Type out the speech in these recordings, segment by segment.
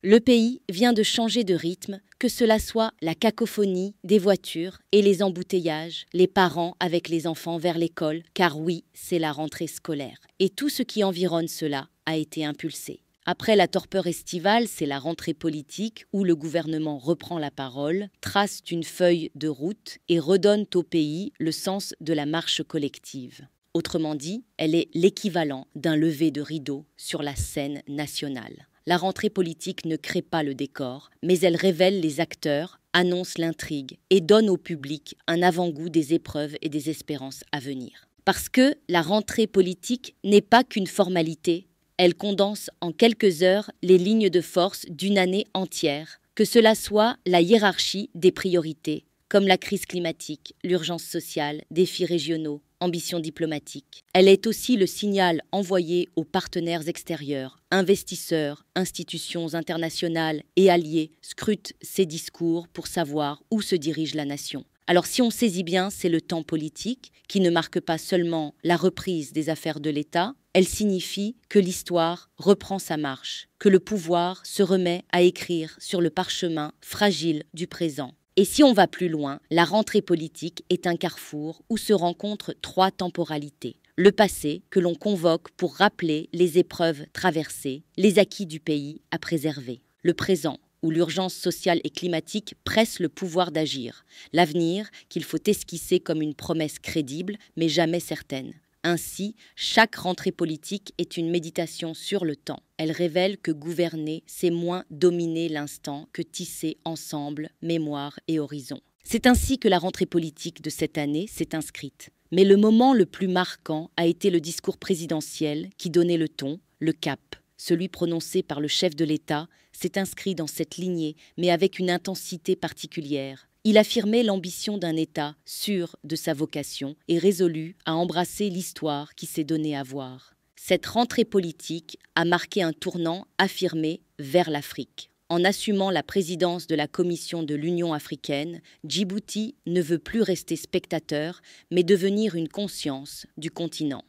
Le pays vient de changer de rythme, que cela soit la cacophonie des voitures et les embouteillages, les parents avec les enfants vers l'école, car oui, c'est la rentrée scolaire. Et tout ce qui environne cela a été impulsé. Après la torpeur estivale, c'est la rentrée politique où le gouvernement reprend la parole, trace une feuille de route et redonne au pays le sens de la marche collective. Autrement dit, elle est l'équivalent d'un lever de rideau sur la scène nationale. La rentrée politique ne crée pas le décor, mais elle révèle les acteurs, annonce l'intrigue et donne au public un avant-goût des épreuves et des espérances à venir. Parce que la rentrée politique n'est pas qu'une formalité, elle condense en quelques heures les lignes de force d'une année entière, que cela soit la hiérarchie des priorités, comme la crise climatique, l'urgence sociale, défis régionaux, ambitions diplomatiques. Elle est aussi le signal envoyé aux partenaires extérieurs, investisseurs, institutions internationales et alliés scrutent ces discours pour savoir où se dirige la nation. Alors si on saisit bien, c'est le temps politique qui ne marque pas seulement la reprise des affaires de l'État, elle signifie que l'histoire reprend sa marche, que le pouvoir se remet à écrire sur le parchemin fragile du présent. Et si on va plus loin, la rentrée politique est un carrefour où se rencontrent trois temporalités. Le passé, que l'on convoque pour rappeler les épreuves traversées, les acquis du pays à préserver. Le présent, où l'urgence sociale et climatique presse le pouvoir d'agir. L'avenir, qu'il faut esquisser comme une promesse crédible, mais jamais certaine. Ainsi, chaque rentrée politique est une méditation sur le temps. Elle révèle que gouverner, c'est moins dominer l'instant que tisser ensemble mémoire et horizon. C'est ainsi que la rentrée politique de cette année s'est inscrite. Mais le moment le plus marquant a été le discours présidentiel qui donnait le ton, le cap. Celui prononcé par le chef de l'État s'est inscrit dans cette lignée, mais avec une intensité particulière. Il affirmait l'ambition d'un État sûr de sa vocation et résolu à embrasser l'histoire qui s'est donnée à voir. Cette rentrée politique a marqué un tournant affirmé vers l'Afrique. En assumant la présidence de la Commission de l'Union africaine, Djibouti ne veut plus rester spectateur, mais devenir une conscience du continent.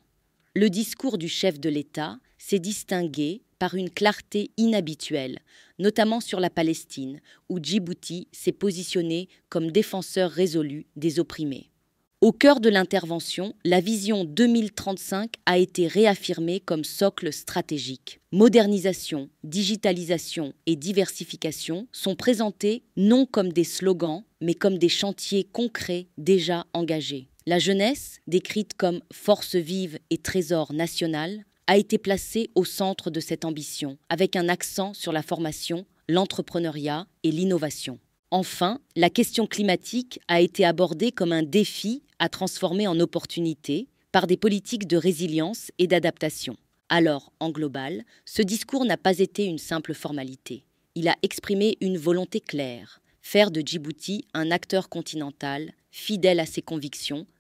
Le discours du chef de l'État s'est distingué par une clarté inhabituelle, notamment sur la Palestine, où Djibouti s'est positionné comme défenseur résolu des opprimés. Au cœur de l'intervention, la vision 2035 a été réaffirmée comme socle stratégique. Modernisation, digitalisation et diversification sont présentés non comme des slogans, mais comme des chantiers concrets déjà engagés. La jeunesse, décrite comme force vive et trésor national, a été placée au centre de cette ambition, avec un accent sur la formation, l'entrepreneuriat et l'innovation. Enfin, la question climatique a été abordée comme un défi à transformer en opportunité par des politiques de résilience et d'adaptation. Alors, en global, ce discours n'a pas été une simple formalité. Il a exprimé une volonté claire, faire de Djibouti un acteur continental, fidèle à ses convictions,